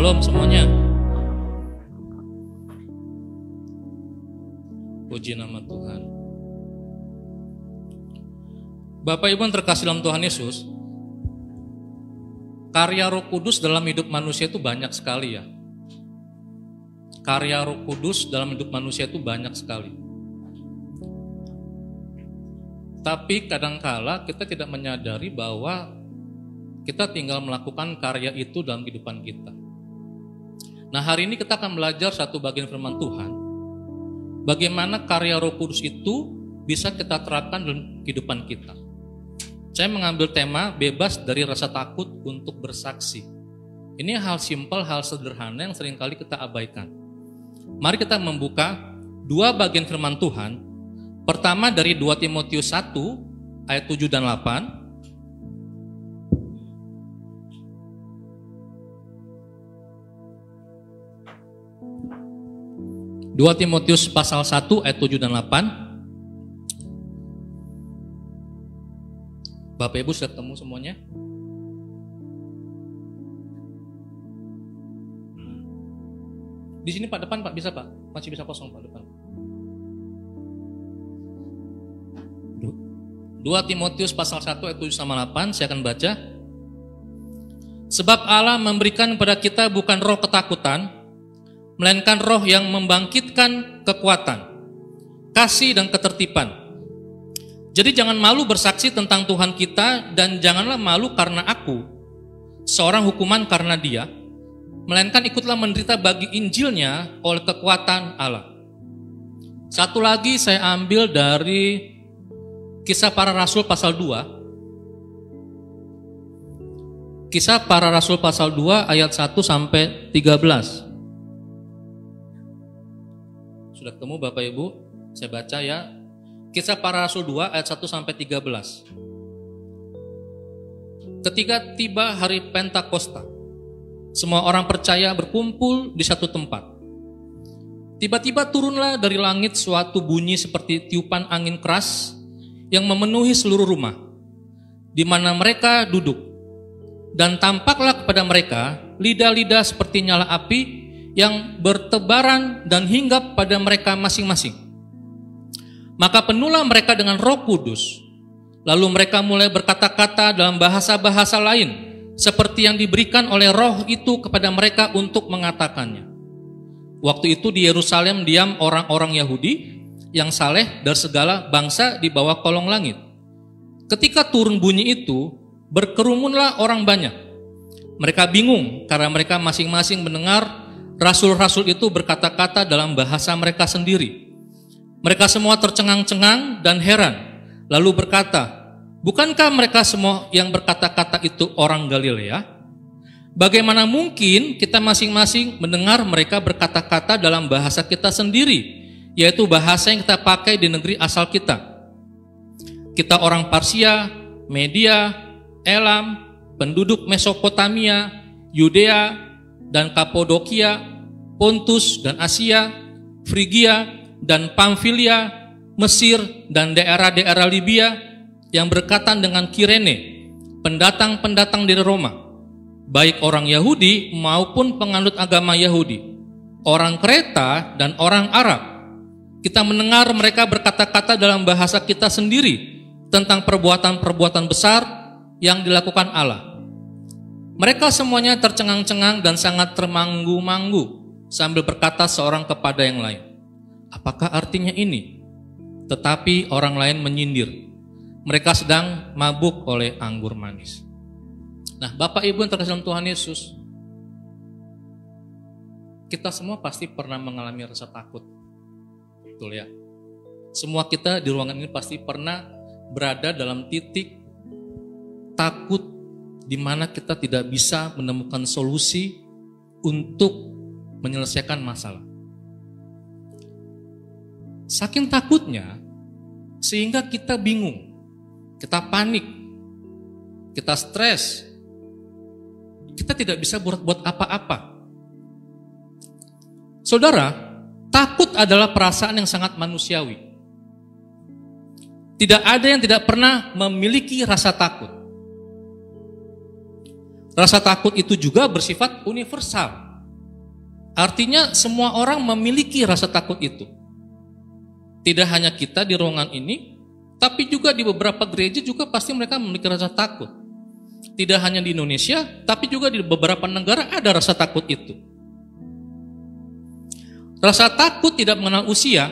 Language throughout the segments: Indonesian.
Shalom semuanya. Puji nama Tuhan. Bapak Ibu yang terkasih dalam Tuhan Yesus, karya Roh Kudus dalam hidup manusia itu banyak sekali ya. Karya Roh Kudus dalam hidup manusia itu banyak sekali. Tapi kadangkala kita tidak menyadari bahwa kita tinggal melakukan karya itu dalam kehidupan kita. Nah, hari ini kita akan belajar satu bagian firman Tuhan. Bagaimana karya Roh Kudus itu bisa kita terapkan dalam kehidupan kita. Saya mengambil tema bebas dari rasa takut untuk bersaksi. Ini hal simpel, hal sederhana yang seringkali kita abaikan. Mari kita membuka dua bagian firman Tuhan. Pertama dari 2 Timotius 1 ayat 7 dan 8. 2 Timotius pasal 1 ayat 7 dan 8. Bapak Ibu sudah ketemu semuanya? Di sini Pak, depan Pak, bisa Pak? Masih bisa kosong Pak, depan. 2 Timotius pasal 1 ayat 7 sama 8, saya akan baca. Sebab Allah memberikan kepada kita bukan roh ketakutan, melainkan roh yang membangkitkan kekuatan, kasih dan ketertiban. Jadi jangan malu bersaksi tentang Tuhan kita, dan janganlah malu karena aku, seorang hukuman karena dia, melainkan ikutlah menderita bagi Injilnya oleh kekuatan Allah. Satu lagi saya ambil dari Kisah Para Rasul pasal 2. Kisah Para Rasul pasal 2 ayat 1 sampai 13. Sudah ketemu Bapak Ibu? Saya baca ya. Kisah Para Rasul 2 ayat 1 sampai 13. Ketika tiba hari Pentakosta, semua orang percaya berkumpul di satu tempat. Tiba-tiba turunlah dari langit suatu bunyi seperti tiupan angin keras yang memenuhi seluruh rumah di mana mereka duduk. Dan tampaklah kepada mereka lidah-lidah seperti nyala api yang bertebaran dan hinggap pada mereka masing-masing. Maka penuhlah mereka dengan Roh Kudus. Lalu mereka mulai berkata-kata dalam bahasa-bahasa lain, seperti yang diberikan oleh Roh itu kepada mereka untuk mengatakannya. Waktu itu di Yerusalem diam orang-orang Yahudi yang saleh dari segala bangsa di bawah kolong langit. Ketika turun bunyi itu, berkerumunlah orang banyak. Mereka bingung karena mereka masing-masing mendengar rasul-rasul itu berkata-kata dalam bahasa mereka sendiri. Mereka semua tercengang-cengang dan heran, lalu berkata, bukankah mereka semua yang berkata-kata itu orang Galilea? Bagaimana mungkin kita masing-masing mendengar mereka berkata-kata dalam bahasa kita sendiri, yaitu bahasa yang kita pakai di negeri asal kita? Kita orang Parsia, Media, Elam, penduduk Mesopotamia, Yudea dan Kapodokia, Pontus dan Asia, Frigia dan Pamfilia, Mesir dan daerah-daerah Libya yang berdekatan dengan Kirene, pendatang-pendatang dari Roma, baik orang Yahudi maupun penganut agama Yahudi, orang Kreta dan orang Arab. Kita mendengar mereka berkata-kata dalam bahasa kita sendiri tentang perbuatan-perbuatan besar yang dilakukan Allah. Mereka semuanya tercengang-cengang dan sangat termanggu-manggu sambil berkata seorang kepada yang lain, apakah artinya ini? Tetapi orang lain menyindir, mereka sedang mabuk oleh anggur manis. Nah, Bapak Ibu yang terkasih dalam Tuhan Yesus, kita semua pasti pernah mengalami rasa takut. Betul ya? Semua kita di ruangan ini pasti pernah berada dalam titik takut di mana kita tidak bisa menemukan solusi untuk menyelesaikan masalah. Saking takutnya sehingga kita bingung, kita panik, kita stres, kita tidak bisa buat apa-apa. Saudara, takut adalah perasaan yang sangat manusiawi. Tidak ada yang tidak pernah memiliki rasa takut. Rasa takut itu juga bersifat universal. Artinya semua orang memiliki rasa takut itu. Tidak hanya kita di ruangan ini, tapi juga di beberapa gereja juga pasti mereka memiliki rasa takut. Tidak hanya di Indonesia, tapi juga di beberapa negara ada rasa takut itu. Rasa takut tidak mengenal usia.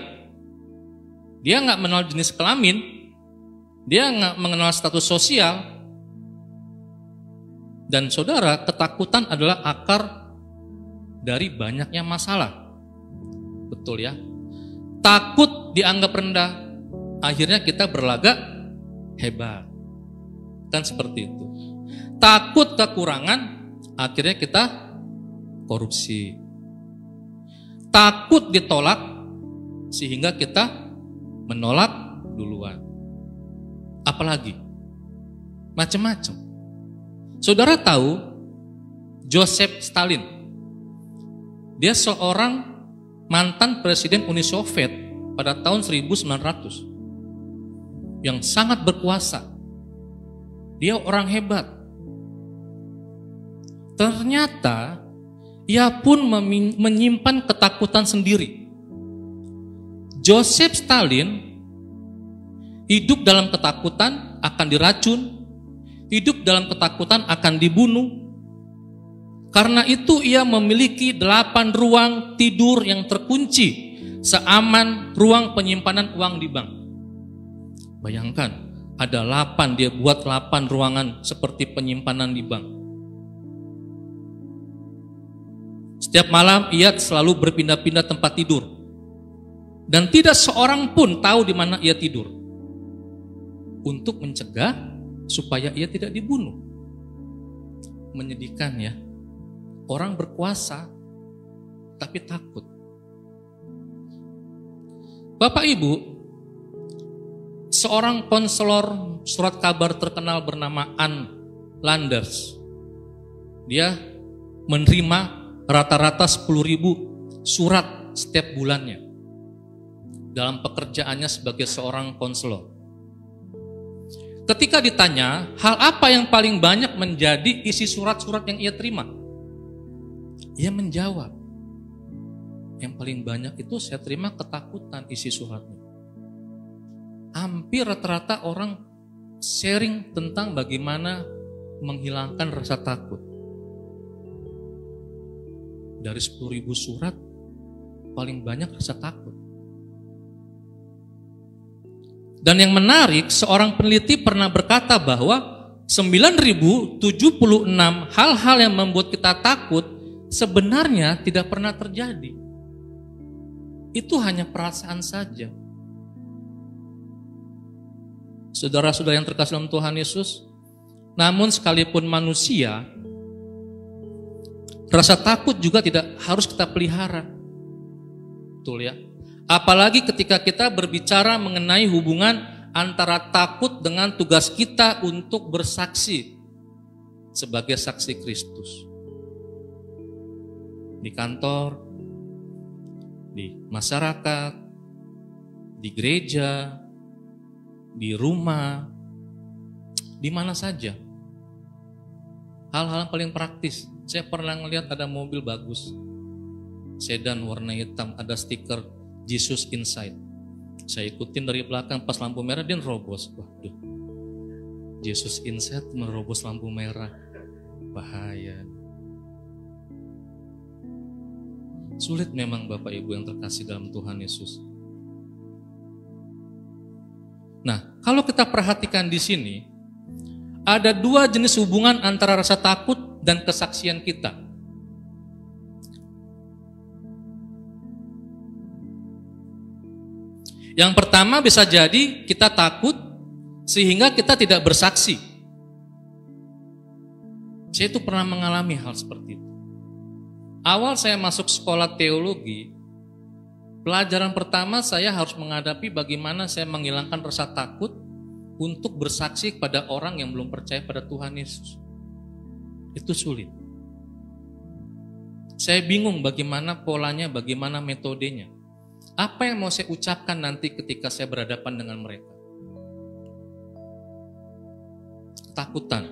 Dia nggak mengenal jenis kelamin. Dia nggak mengenal status sosial. Dan saudara, ketakutan adalah akar dari banyaknya masalah. Betul ya? Takut dianggap rendah, akhirnya kita berlagak hebat. Kan seperti itu. Takut kekurangan, akhirnya kita korupsi. Takut ditolak, sehingga kita menolak duluan. Apalagi? Macam-macam. Saudara tahu Joseph Stalin? Dia seorang mantan presiden Uni Soviet pada tahun 1900 yang sangat berkuasa. Dia orang hebat. Ternyata ia pun menyimpan ketakutan sendiri. Joseph Stalin hidup dalam ketakutan akan diracun, hidup dalam ketakutan akan dibunuh. Karena itu ia memiliki 8 ruang tidur yang terkunci, seaman ruang penyimpanan uang di bank. Bayangkan, ada 8, dia buat 8 ruangan seperti penyimpanan di bank. Setiap malam ia selalu berpindah-pindah tempat tidur. Dan tidak seorang pun tahu di mana ia tidur. Untuk mencegah supaya ia tidak dibunuh. Menyedihkan ya. Orang berkuasa tapi takut. Bapak Ibu, seorang konselor surat kabar terkenal bernama Ann Landers. Dia menerima rata-rata 10.000 surat setiap bulannya dalam pekerjaannya sebagai seorang konselor. Ketika ditanya, hal apa yang paling banyak menjadi isi surat-surat yang ia terima? Ia menjawab, yang paling banyak itu saya terima ketakutan isi suratnya. Hampir rata-rata orang sharing tentang bagaimana menghilangkan rasa takut. Dari 10.000 surat, paling banyak rasa takut. Dan yang menarik, seorang peneliti pernah berkata bahwa 9.076 hal-hal yang membuat kita takut sebenarnya tidak pernah terjadi. Itu hanya perasaan saja. Saudara-saudara yang terkasih dalam Tuhan Yesus, namun sekalipun manusia, rasa takut juga tidak harus kita pelihara. Betul ya? Apalagi ketika kita berbicara mengenai hubungan antara takut dengan tugas kita untuk bersaksi sebagai saksi Kristus. Di kantor, di masyarakat, di gereja, di rumah, di mana saja. Hal-hal yang paling praktis. Saya pernah melihat ada mobil bagus, sedan warna hitam, ada stiker Jesus Inside. Saya ikutin dari belakang, pas lampu merah dia nerobos. Waduh, Jesus Inside menerobos lampu merah, bahaya. Sulit memang Bapak Ibu yang terkasih dalam Tuhan Yesus. Nah, kalau kita perhatikan di sini, ada 2 jenis hubungan antara rasa takut dan kesaksian kita. Yang pertama bisa jadi kita takut sehingga kita tidak bersaksi. Saya itu pernah mengalami hal seperti itu. Awal saya masuk sekolah teologi, pelajaran pertama saya harus menghadapi bagaimana saya menghilangkan rasa takut untuk bersaksi kepada orang yang belum percaya pada Tuhan Yesus. Itu sulit. Saya bingung bagaimana polanya, bagaimana metodenya. Apa yang mau saya ucapkan nanti ketika saya berhadapan dengan mereka? Ketakutan.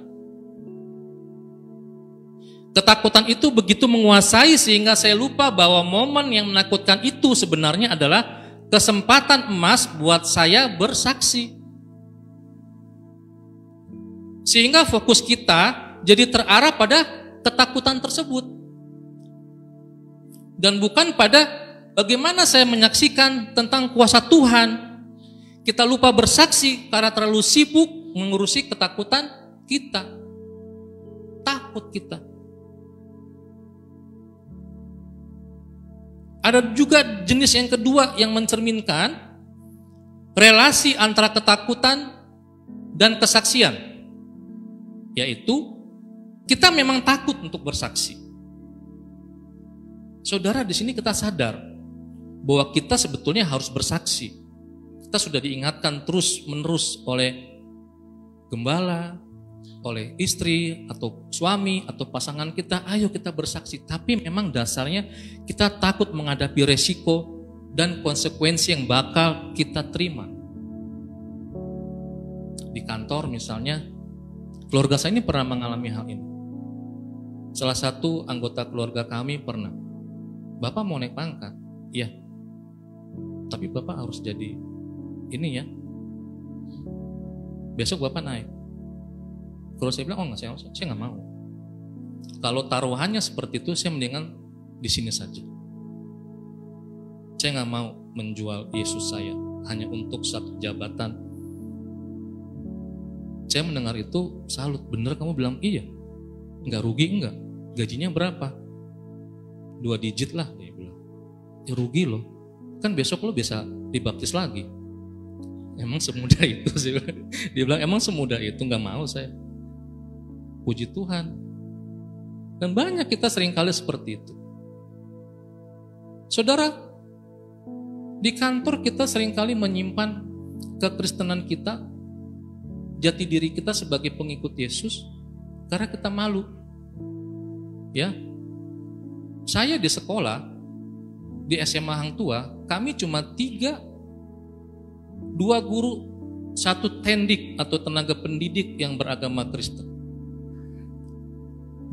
Ketakutan itu begitu menguasai sehingga saya lupa bahwa momen yang menakutkan itu sebenarnya adalah kesempatan emas buat saya bersaksi. Sehingga fokus kita jadi terarah pada ketakutan tersebut. Dan bukan pada bagaimana saya menyaksikan tentang kuasa Tuhan. Kita lupa bersaksi karena terlalu sibuk mengurusi ketakutan kita. Takut kita. Ada juga jenis yang kedua yang mencerminkan relasi antara ketakutan dan kesaksian, yaitu kita memang takut untuk bersaksi. Saudara, di sini kita sadar bahwa kita sebetulnya harus bersaksi. Kita sudah diingatkan terus-menerus oleh gembala, oleh istri atau suami atau pasangan kita, ayo kita bersaksi. Tapi memang dasarnya kita takut menghadapi resiko dan konsekuensi yang bakal kita terima. Di kantor misalnya, keluarga saya ini pernah mengalami hal ini. Salah satu anggota keluarga kami pernah, Bapak mau naik pangkat, iya, tapi Bapak harus jadi ini ya, besok Bapak naik. Kalau saya bilang, oh enggak, saya nggak mau. Kalau taruhannya seperti itu, saya mendingan di sini saja. Saya nggak mau menjual Yesus saya hanya untuk satu jabatan. Saya mendengar itu salut, bener kamu bilang iya, nggak rugi enggak? Gajinya berapa? 2 digit lah, dia bilang. Ya rugi loh, kan besok lo bisa dibaptis lagi. Emang semudah itu sih? Dia bilang emang semudah itu, nggak mau saya. Puji Tuhan. Dan banyak kita seringkali seperti itu. Saudara, di kantor kita seringkali menyimpan kekristenan kita, jati diri kita sebagai pengikut Yesus, karena kita malu. Ya, saya di sekolah, di SMA Hang Tua, kami cuma 2 guru, 1 tendik atau tenaga pendidik yang beragama Kristen.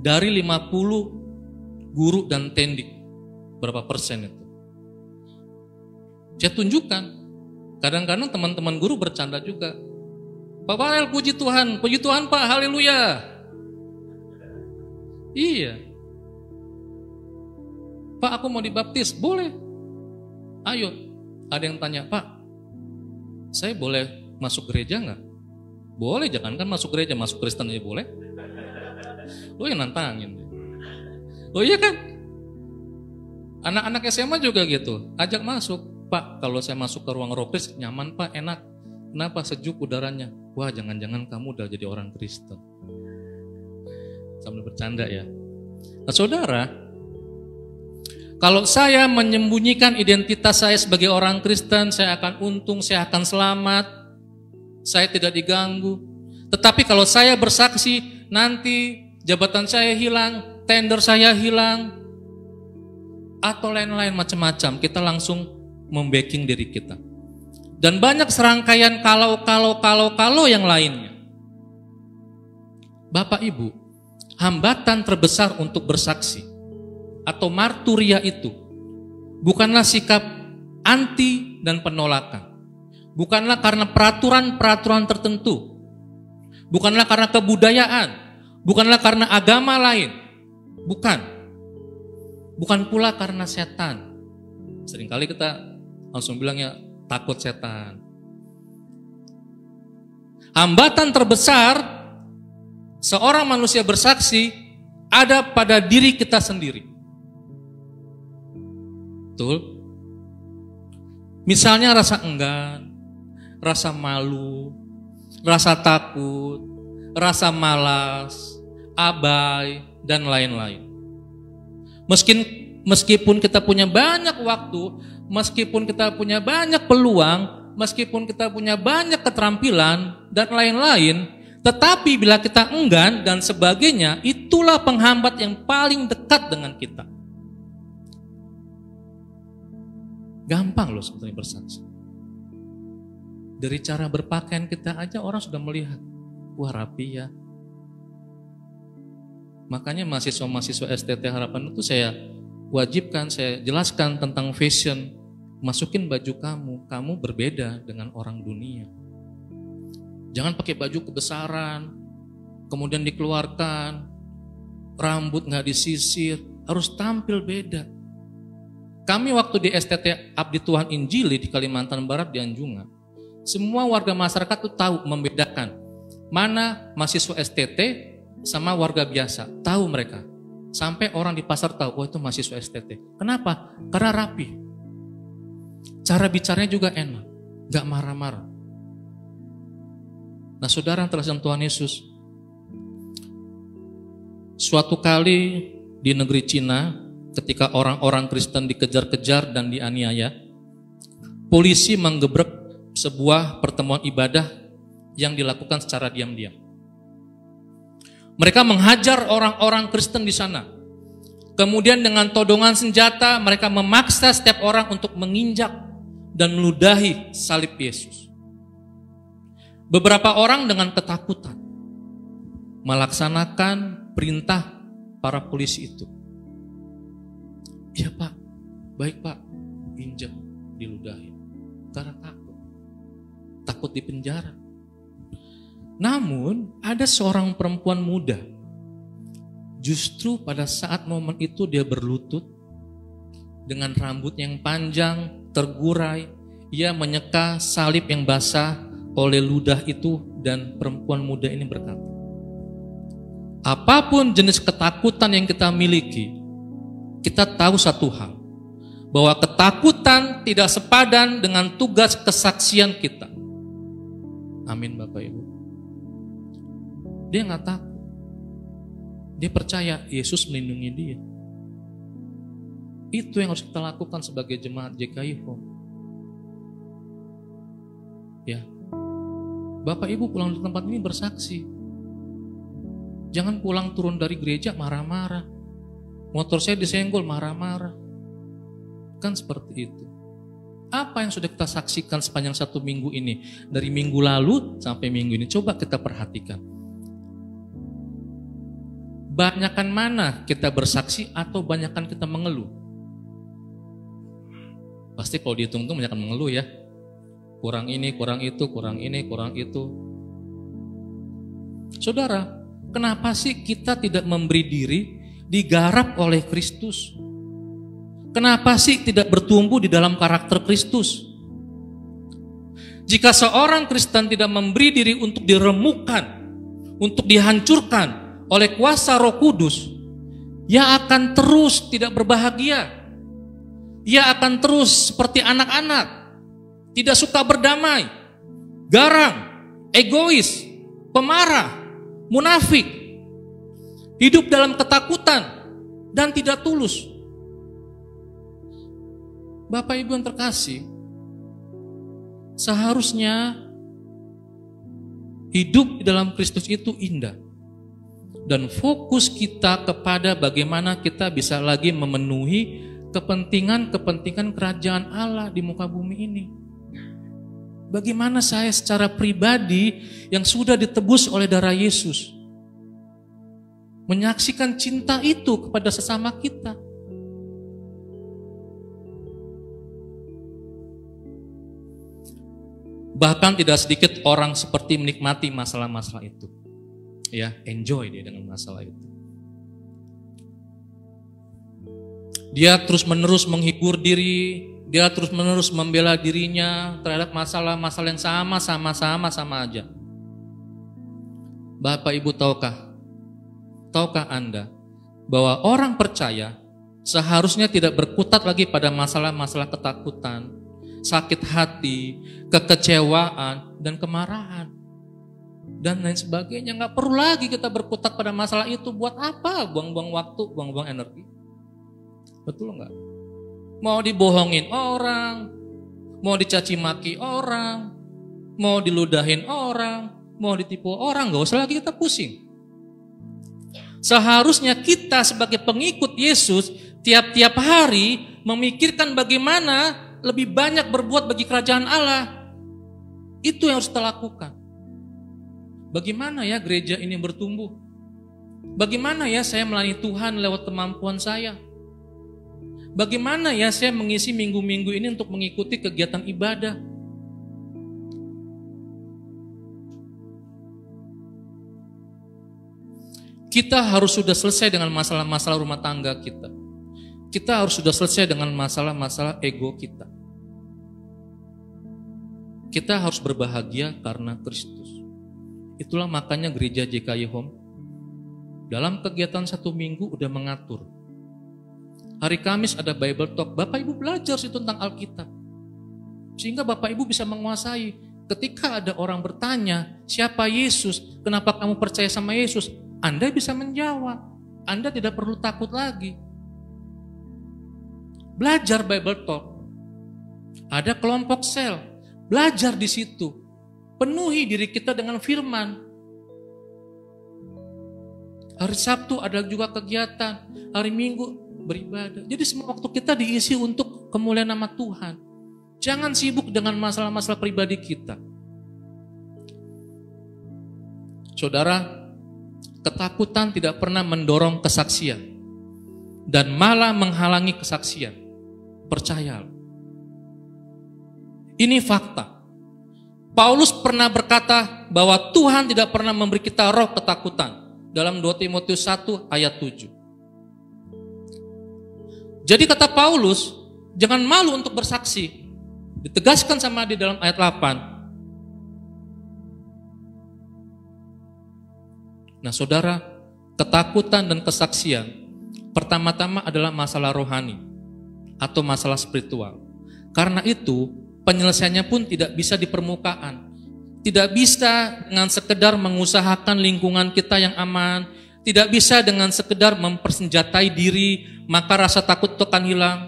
Dari 50 guru dan tendik, berapa persen itu? Saya tunjukkan. Kadang-kadang teman-teman guru bercanda juga. Pak Farel, puji Tuhan Pak, haleluya. Iya. Pak, aku mau dibaptis, boleh. Ayo. Ada yang tanya, Pak, saya boleh masuk gereja nggak? Boleh, jangankan masuk gereja, masuk Kristen aja boleh. Lo yang nantangin. Oh iya kan? Anak-anak SMA juga gitu, ajak masuk. Pak, kalau saya masuk ke ruang ropris nyaman Pak, enak. Kenapa? Sejuk udaranya. Wah, jangan-jangan kamu udah jadi orang Kristen. Sambil bercanda ya. Nah saudara, kalau saya menyembunyikan identitas saya sebagai orang Kristen, saya akan untung, saya akan selamat, saya tidak diganggu. Tetapi kalau saya bersaksi, nanti jabatan saya hilang, tender saya hilang, atau lain-lain macam-macam, kita langsung membacking diri kita. Dan banyak serangkaian kalau yang lainnya. Bapak Ibu, hambatan terbesar untuk bersaksi atau marturia itu bukanlah sikap anti dan penolakan. Bukanlah karena peraturan-peraturan tertentu. Bukanlah karena kebudayaan. Bukanlah karena agama lain. Bukan pula karena setan. Seringkali kita langsung bilangnya takut setan. Hambatan terbesar seorang manusia bersaksi ada pada diri kita sendiri. Betul? Misalnya rasa enggan, rasa malu, rasa takut, rasa malas, abai, dan lain-lain. Meskipun kita punya banyak waktu, meskipun kita punya banyak peluang, meskipun kita punya banyak keterampilan, dan lain-lain, tetapi bila kita enggan dan sebagainya, itulah penghambat yang paling dekat dengan kita. Gampang loh sebetulnya bersaksi. Dari cara berpakaian kita aja orang sudah melihat, wah rapi ya. Makanya mahasiswa-mahasiswa STT Harapan itu saya wajibkan, saya jelaskan tentang fashion. Masukin baju kamu berbeda dengan orang dunia. Jangan pakai baju kebesaran, kemudian dikeluarkan, rambut nggak disisir, harus tampil beda. Kami waktu di STT Abdi Tuhan Injili di Kalimantan Barat di Anjungan, semua warga masyarakat tuh tahu membedakan mana mahasiswa STT sama warga biasa, tahu mereka. Sampai orang di pasar tahu, oh itu mahasiswa STT. Kenapa? Karena rapi. Cara bicaranya juga enak, gak marah-marah. Nah saudara yang terkasih Tuhan Yesus, suatu kali di negeri Cina, ketika orang-orang Kristen dikejar-kejar dan dianiaya, polisi menggebrek sebuah pertemuan ibadah yang dilakukan secara diam-diam. Mereka menghajar orang-orang Kristen di sana. Kemudian dengan todongan senjata mereka memaksa setiap orang untuk menginjak dan meludahi salib Yesus. Beberapa orang dengan ketakutan melaksanakan perintah para polisi itu. Iya Pak, baik Pak, injak, diludahi. Karena takut dipenjara. Namun ada seorang perempuan muda, justru pada saat momen itu dia berlutut, dengan rambut yang panjang, tergurai, ia menyeka salib yang basah oleh ludah itu, dan perempuan muda ini berkata, apapun jenis ketakutan yang kita miliki, kita tahu satu hal, bahwa ketakutan tidak sepadan dengan tugas kesaksian kita. Amin Bapak Ibu. Dia nggak takut. Dia percaya Yesus melindungi dia. Itu yang harus kita lakukan sebagai jemaat JKI Home. Ya, Bapak Ibu pulang di tempat ini bersaksi. Jangan pulang turun dari gereja marah-marah. Motor saya disenggol marah-marah. Kan seperti itu. Apa yang sudah kita saksikan sepanjang 1 minggu ini? Dari minggu lalu sampai minggu ini. Coba kita perhatikan. Banyakan mana kita bersaksi atau banyakan kita mengeluh? Pasti kalau dihitung-hitung banyakan mengeluh ya. Kurang ini, kurang itu, kurang ini, kurang itu. Saudara, kenapa sih kita tidak memberi diri digarap oleh Kristus? Kenapa sih tidak bertumbuh di dalam karakter Kristus? Jika seorang Kristen tidak memberi diri untuk diremukkan, untuk dihancurkan oleh kuasa Roh Kudus, ia akan terus tidak berbahagia. Ia akan terus seperti anak-anak, tidak suka berdamai, garang, egois, pemarah, munafik, hidup dalam ketakutan dan tidak tulus. Bapak Ibu yang terkasih, seharusnya hidup di dalam Kristus itu indah. Dan fokus kita kepada bagaimana kita bisa lagi memenuhi kepentingan-kepentingan kerajaan Allah di muka bumi ini. Bagaimana saya secara pribadi yang sudah ditebus oleh darah Yesus menyaksikan cinta itu kepada sesama kita. Bahkan tidak sedikit orang seperti menikmati masalah-masalah itu. Ya, enjoy dia dengan masalah itu. Dia terus-menerus menghibur diri, dia terus-menerus membela dirinya terhadap masalah-masalah yang sama aja. Bapak Ibu tahukah Anda bahwa orang percaya seharusnya tidak berkutat lagi pada masalah-masalah ketakutan, sakit hati, kekecewaan, dan kemarahan, dan lain sebagainya. Nggak perlu lagi kita berkutat pada masalah itu. Buat apa? Buang-buang waktu, buang-buang energi. Betul nggak? Mau dibohongin orang, mau dicaci maki orang, mau diludahin orang, mau ditipu orang, nggak usah lagi kita pusing. Seharusnya kita sebagai pengikut Yesus tiap-tiap hari memikirkan bagaimana lebih banyak berbuat bagi kerajaan Allah. Itu yang harus kita lakukan. Bagaimana ya gereja ini bertumbuh? Bagaimana ya saya melayani Tuhan lewat kemampuan saya? Bagaimana ya saya mengisi minggu-minggu ini untuk mengikuti kegiatan ibadah? Kita harus sudah selesai dengan masalah-masalah rumah tangga kita. Kita harus sudah selesai dengan masalah-masalah ego kita. Kita harus berbahagia karena Kristus. Itulah makanya gereja JKY Home dalam kegiatan 1 minggu udah mengatur. Hari Kamis ada Bible Talk. Bapak Ibu belajar sih tentang Alkitab. Sehingga Bapak Ibu bisa menguasai. Ketika ada orang bertanya, siapa Yesus? Kenapa kamu percaya sama Yesus? Anda bisa menjawab. Anda tidak perlu takut lagi. Belajar Bible Talk. Ada kelompok sel. Belajar di situ. Penuhi diri kita dengan firman. Hari Sabtu ada juga kegiatan. Hari Minggu beribadah. Jadi semua waktu kita diisi untuk kemuliaan nama Tuhan. Jangan sibuk dengan masalah-masalah pribadi kita. Saudara, ketakutan tidak pernah mendorong kesaksian dan malah menghalangi kesaksian. Percayalah. Ini fakta. Paulus pernah berkata bahwa Tuhan tidak pernah memberi kita roh ketakutan dalam 2 Timotius 1 ayat 7. Jadi kata Paulus, jangan malu untuk bersaksi. Ditegaskan sama di dalam ayat 8. Nah saudara, ketakutan dan kesaksian pertama-tama adalah masalah rohani atau masalah spiritual. Karena itu penyelesaiannya pun tidak bisa di permukaan. Tidak bisa dengan sekedar mengusahakan lingkungan kita yang aman. Tidak bisa dengan sekedar mempersenjatai diri, maka rasa takut itu akan hilang.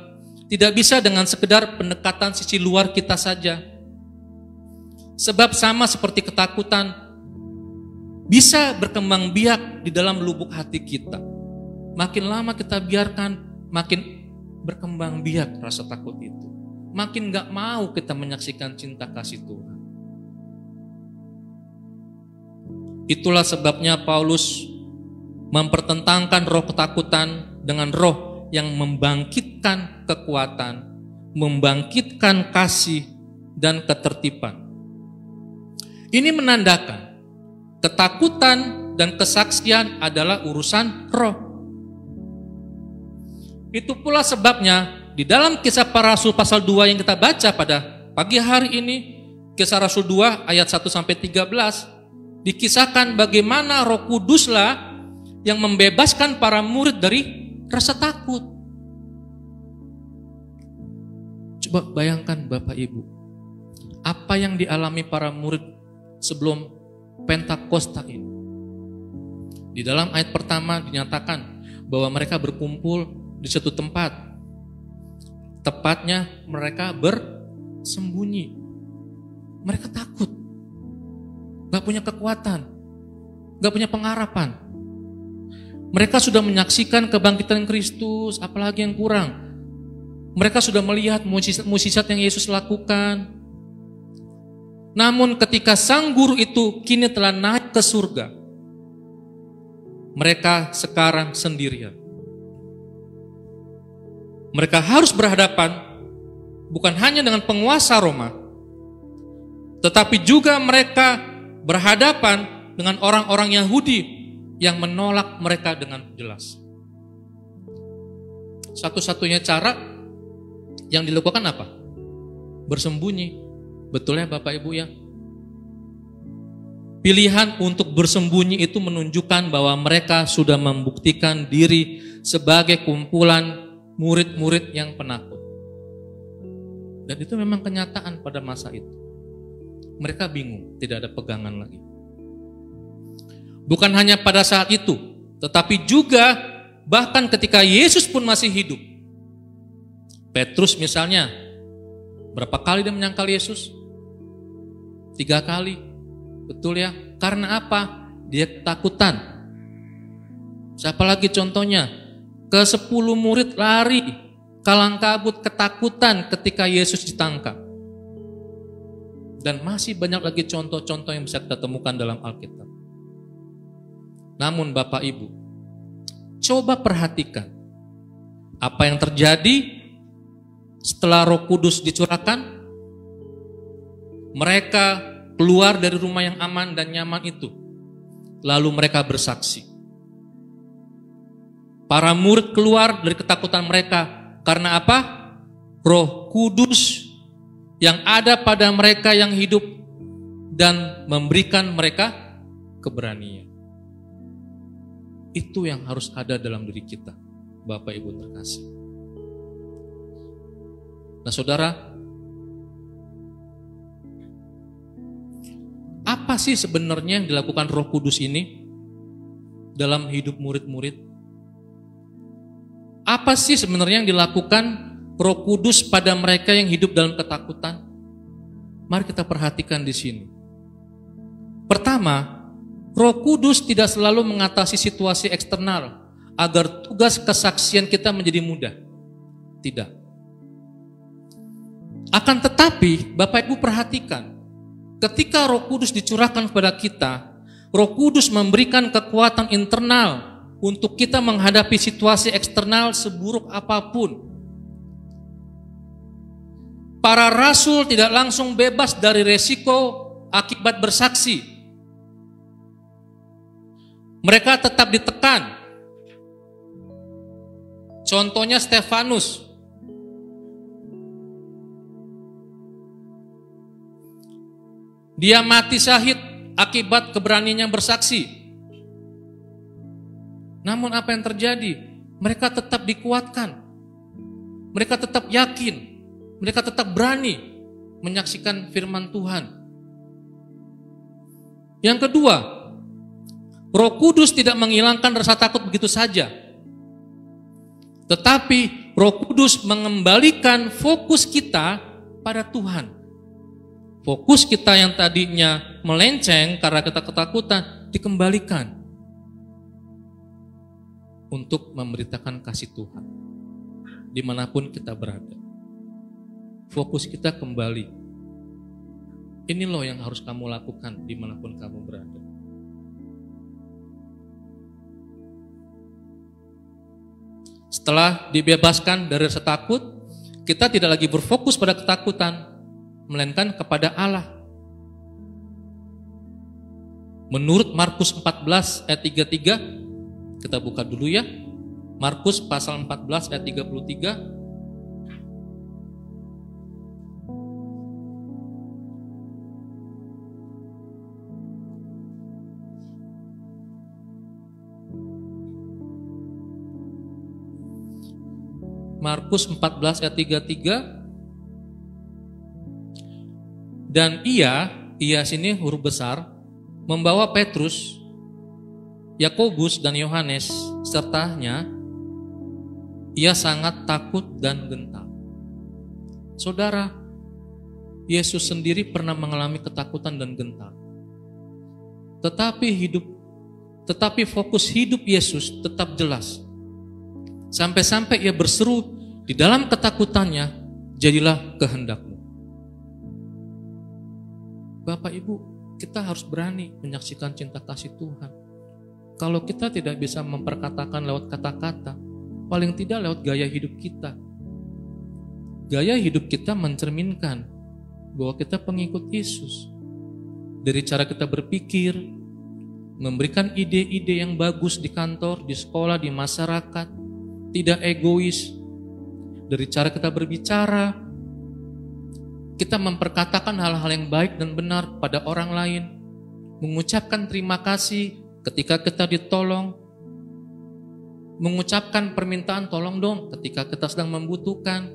Tidak bisa dengan sekedar pendekatan sisi luar kita saja. Sebab sama seperti ketakutan, bisa berkembang biak di dalam lubuk hati kita. Makin lama kita biarkan, makin berkembang biak rasa takut itu. Makin gak mau kita menyaksikan cinta kasih Tuhan. Itulah sebabnya Paulus mempertentangkan roh ketakutan dengan roh yang membangkitkan kekuatan, membangkitkan kasih dan ketertiban. Ini menandakan ketakutan dan kesaksian adalah urusan roh. Itu pula sebabnya di dalam Kisah Para Rasul pasal 2 yang kita baca pada pagi hari ini, Kisah Rasul 2 ayat 1-13, dikisahkan bagaimana Roh Kuduslah yang membebaskan para murid dari rasa takut. Coba bayangkan Bapak Ibu, apa yang dialami para murid sebelum Pentakosta ini. Di dalam ayat pertama dinyatakan bahwa mereka berkumpul di satu tempat. Tepatnya mereka bersembunyi. Mereka takut. Gak punya kekuatan. Gak punya pengharapan. Mereka sudah menyaksikan kebangkitan Kristus, apalagi yang kurang. Mereka sudah melihat mukjizat yang Yesus lakukan. Namun ketika sang guru itu kini telah naik ke surga, mereka sekarang sendirian. Mereka harus berhadapan bukan hanya dengan penguasa Roma, tetapi juga mereka berhadapan dengan orang-orang Yahudi yang menolak mereka dengan jelas. Satu-satunya cara yang dilakukan apa? Bersembunyi. Betul ya Bapak Ibu ya? Pilihan untuk bersembunyi itu menunjukkan bahwa mereka sudah membuktikan diri sebagai kumpulan murid-murid yang penakut. Dan itu memang kenyataan pada masa itu. Mereka bingung, tidak ada pegangan lagi. Bukan hanya pada saat itu, tetapi juga bahkan ketika Yesus pun masih hidup. Petrus misalnya, berapa kali dia menyangkal Yesus? 3 kali. Betul ya? Karena apa? Dia ketakutan. Siapa lagi contohnya? Ke-10 murid lari, kalang kabut ketakutan ketika Yesus ditangkap. Dan masih banyak lagi contoh-contoh yang bisa kita temukan dalam Alkitab. Namun Bapak Ibu, Coba perhatikan apa yang terjadi setelah Roh Kudus dicurahkan. Mereka keluar dari rumah yang aman dan nyaman itu, lalu mereka bersaksi. Para murid keluar dari ketakutan mereka karena apa? Roh Kudus yang ada pada mereka yang hidup dan memberikan mereka keberanian. Itu yang harus ada dalam diri kita, Bapak Ibu terkasih. Nah saudara, apa sih sebenarnya yang dilakukan Roh Kudus ini dalam hidup murid-murid? Apa sih sebenarnya yang dilakukan Roh Kudus pada mereka yang hidup dalam ketakutan? Mari kita perhatikan di sini. Pertama, Roh Kudus tidak selalu mengatasi situasi eksternal agar tugas kesaksian kita menjadi mudah. Tidak. Akan tetapi, Bapak Ibu perhatikan, ketika Roh Kudus dicurahkan kepada kita, Roh Kudus memberikan kekuatan internal untuk kita menghadapi situasi eksternal seburuk apapun. Para rasul tidak langsung bebas dari resiko akibat bersaksi. Mereka tetap ditekan. Contohnya Stefanus. Dia mati syahid akibat keberaniannya bersaksi. Namun apa yang terjadi? Mereka tetap dikuatkan. Mereka tetap yakin. Mereka tetap berani menyaksikan firman Tuhan. Yang kedua, Roh Kudus tidak menghilangkan rasa takut begitu saja. Tetapi Roh Kudus mengembalikan fokus kita pada Tuhan. Fokus kita yang tadinya melenceng karena kita ketakutan dikembalikan untuk memberitakan kasih Tuhan dimanapun kita berada. Fokus kita kembali. Ini loh yang harus kamu lakukan dimanapun kamu berada. Setelah dibebaskan dari rasa takut, kita tidak lagi berfokus pada ketakutan, melainkan kepada Allah. Menurut Markus 14 ayat 33, kita buka dulu ya. Markus pasal 14 ayat 33. Markus 14 ayat 33. Dan ia sini huruf besar, membawa Petrus, Yakobus dan Yohanes sertanya, ia sangat takut dan gentar. Saudara, Yesus sendiri pernah mengalami ketakutan dan gentar. Tetapi fokus hidup Yesus tetap jelas. Sampai-sampai ia berseru di dalam ketakutannya, jadilah kehendak-Mu. Bapak Ibu, kita harus berani menyaksikan cinta kasih Tuhan. Kalau kita tidak bisa memperkatakan lewat kata-kata, paling tidak lewat gaya hidup kita. Gaya hidup kita mencerminkan bahwa kita pengikut Yesus. Dari cara kita berpikir, memberikan ide-ide yang bagus di kantor, di sekolah, di masyarakat, tidak egois. Dari cara kita berbicara, kita memperkatakan hal-hal yang baik dan benar pada orang lain, mengucapkan terima kasih ketika kita ditolong, mengucapkan permintaan tolong dong ketika kita sedang membutuhkan,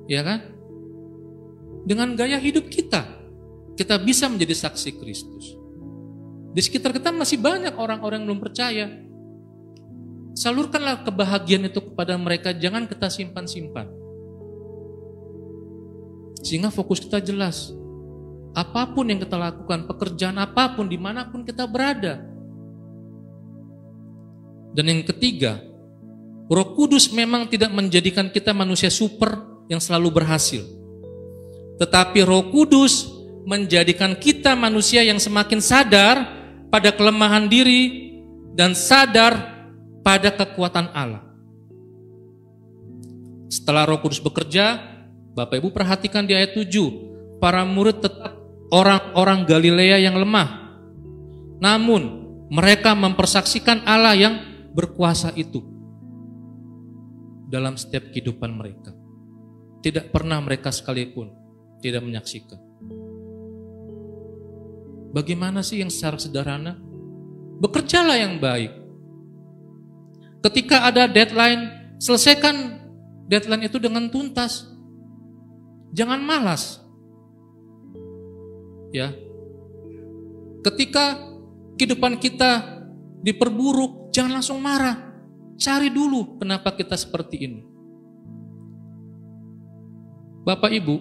ya kan? Dengan gaya hidup kita bisa menjadi saksi Kristus. Di sekitar kita masih banyak orang-orang yang belum percaya. Salurkanlah kebahagiaan itu kepada mereka, jangan kita simpan-simpan. Sehingga fokus kita jelas. Apapun yang kita lakukan, pekerjaan apapun, dimanapun kita berada. Dan yang ketiga, Roh Kudus memang tidak menjadikan kita manusia super yang selalu berhasil. Tetapi Roh Kudus menjadikan kita manusia yang semakin sadar pada kelemahan diri dan sadar pada kekuatan Allah. Setelah Roh Kudus bekerja, Bapak Ibu perhatikan di ayat 7, para murid tetap orang-orang Galilea yang lemah. Namun mereka mempersaksikan Allah yang berkuasa itu dalam setiap kehidupan mereka. Tidak pernah mereka sekalipun tidak menyaksikan. Bagaimana sih yang secara sederhana? Bekerjalah yang baik. Ketika ada deadline, selesaikan deadline itu dengan tuntas. Jangan malas. Ya. Ketika kehidupan kita diperburuk, jangan langsung marah. Cari dulu kenapa kita seperti ini. Bapak Ibu,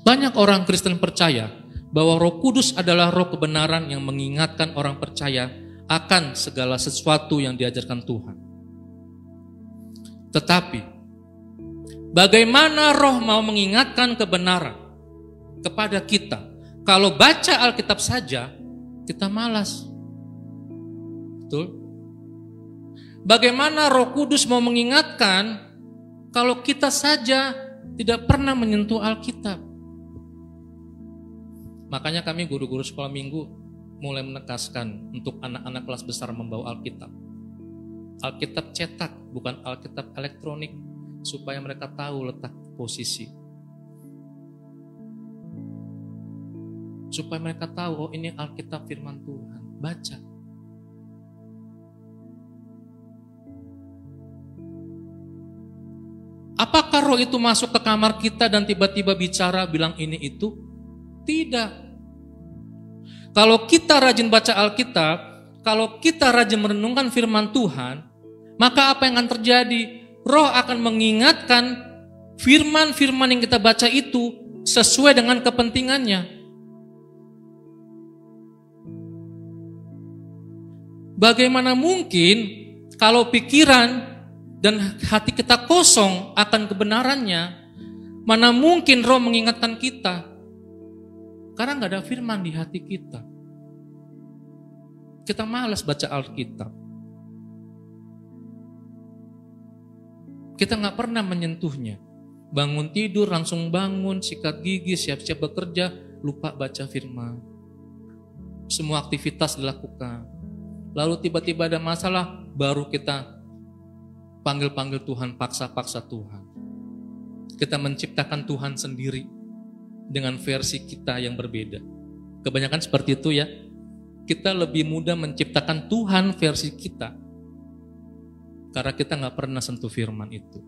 banyak orang Kristen percaya bahwa Roh Kudus adalah roh kebenaran yang mengingatkan orang percaya akan segala sesuatu yang diajarkan Tuhan. Tetapi, bagaimana roh mau mengingatkan kebenaran kepada kita? Kalau baca Alkitab saja, kita malas. Betul? Bagaimana Roh Kudus mau mengingatkan kalau kita saja tidak pernah menyentuh Alkitab? Makanya kami guru-guru sekolah minggu mulai menegaskan untuk anak-anak kelas besar membawa Alkitab. Alkitab cetak, bukan Alkitab elektronik, supaya mereka tahu letak posisi. Supaya mereka tahu, oh ini Alkitab firman Tuhan, baca. Apakah roh itu masuk ke kamar kita dan tiba-tiba bicara bilang ini itu? Tidak. Kalau kita rajin baca Alkitab, kalau kita rajin merenungkan firman Tuhan, maka apa yang akan terjadi? Roh akan mengingatkan firman-firman yang kita baca itu sesuai dengan kepentingannya. Bagaimana mungkin kalau pikiran dan hati kita kosong akan kebenarannya, mana mungkin roh mengingatkan kita? Karena gak ada firman di hati kita. Kita malas baca Alkitab. Kita gak pernah menyentuhnya. Bangun tidur, langsung bangun, sikat gigi, siap-siap bekerja, lupa baca firman. Semua aktivitas dilakukan. Lalu tiba-tiba ada masalah, baru kita panggil-panggil Tuhan, paksa-paksa Tuhan. Kita menciptakan Tuhan sendiri dengan versi kita yang berbeda. Kebanyakan seperti itu ya. Kita lebih mudah menciptakan Tuhan versi kita karena kita gak pernah sentuh firman itu.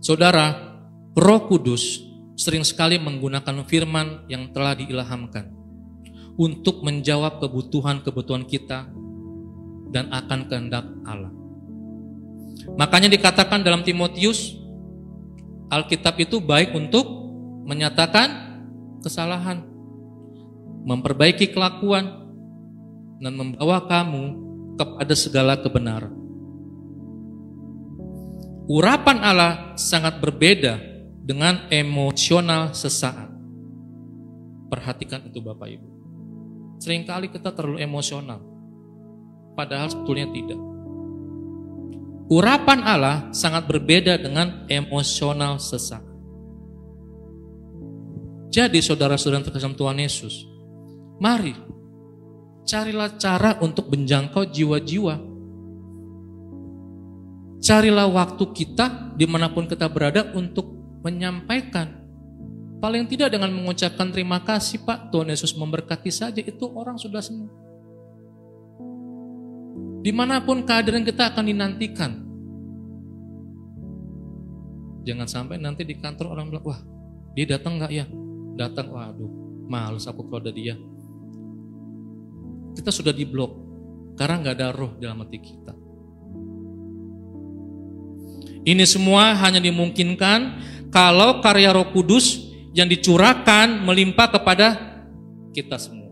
Saudara, Roh Kudus sering sekali menggunakan firman yang telah diilhamkan untuk menjawab kebutuhan-kebutuhan kita dan akan kehendak Allah. Makanya dikatakan dalam Timotius, Alkitab itu baik untuk menyatakan kesalahan, memperbaiki kelakuan, dan membawa kamu kepada segala kebenaran. Urapan Allah sangat berbeda dengan emosional sesaat. Perhatikan itu Bapak Ibu. Seringkali kita terlalu emosional, padahal sebetulnya tidak. Urapan Allah sangat berbeda dengan emosional sesaat. Jadi saudara-saudara terkasih Tuhan Yesus, mari carilah cara untuk menjangkau jiwa-jiwa. Carilah waktu kita dimanapun kita berada untuk menyampaikan. Paling tidak dengan mengucapkan terima kasih Pak, Tuhan Yesus memberkati saja, itu orang sudah senang. Dimanapun kehadiran kita akan dinantikan. Jangan sampai nanti di kantor orang bilang, wah dia datang gak ya? Datang, waduh males aku kalau ada dia. Kita sudah diblok karena gak ada roh dalam hati kita. Ini semua hanya dimungkinkan kalau karya Roh Kudus yang dicurahkan melimpah kepada kita semua.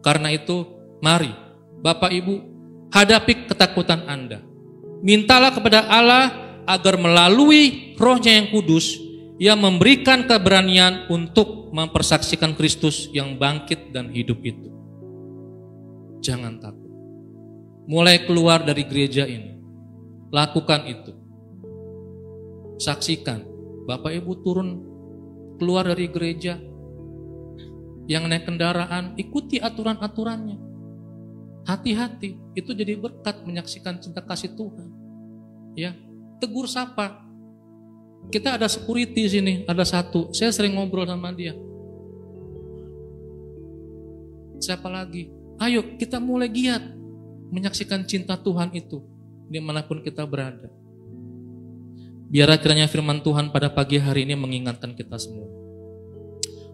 Karena itu, mari Bapak Ibu hadapi ketakutan Anda. Mintalah kepada Allah agar melalui Roh-Nya yang kudus, Ia memberikan keberanian untuk mempersaksikan Kristus yang bangkit dan hidup itu. Jangan takut. Mulai keluar dari gereja ini, lakukan itu. Saksikan, Bapak Ibu turun keluar dari gereja, yang naik kendaraan, ikuti aturan-aturannya. Hati-hati, itu jadi berkat menyaksikan cinta kasih Tuhan. Ya, tegur sapa. Kita ada security sini, ada satu. Saya sering ngobrol sama dia. Siapa lagi? Ayo kita mulai giat menyaksikan cinta Tuhan itu dimanapun kita berada. Biar kiranya firman Tuhan pada pagi hari ini mengingatkan kita semua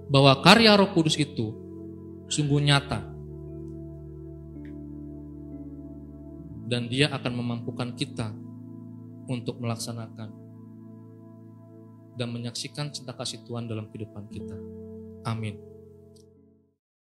bahwa karya Roh Kudus itu sungguh nyata dan Dia akan memampukan kita untuk melaksanakan dan menyaksikan cinta kasih Tuhan dalam kehidupan kita. Amin.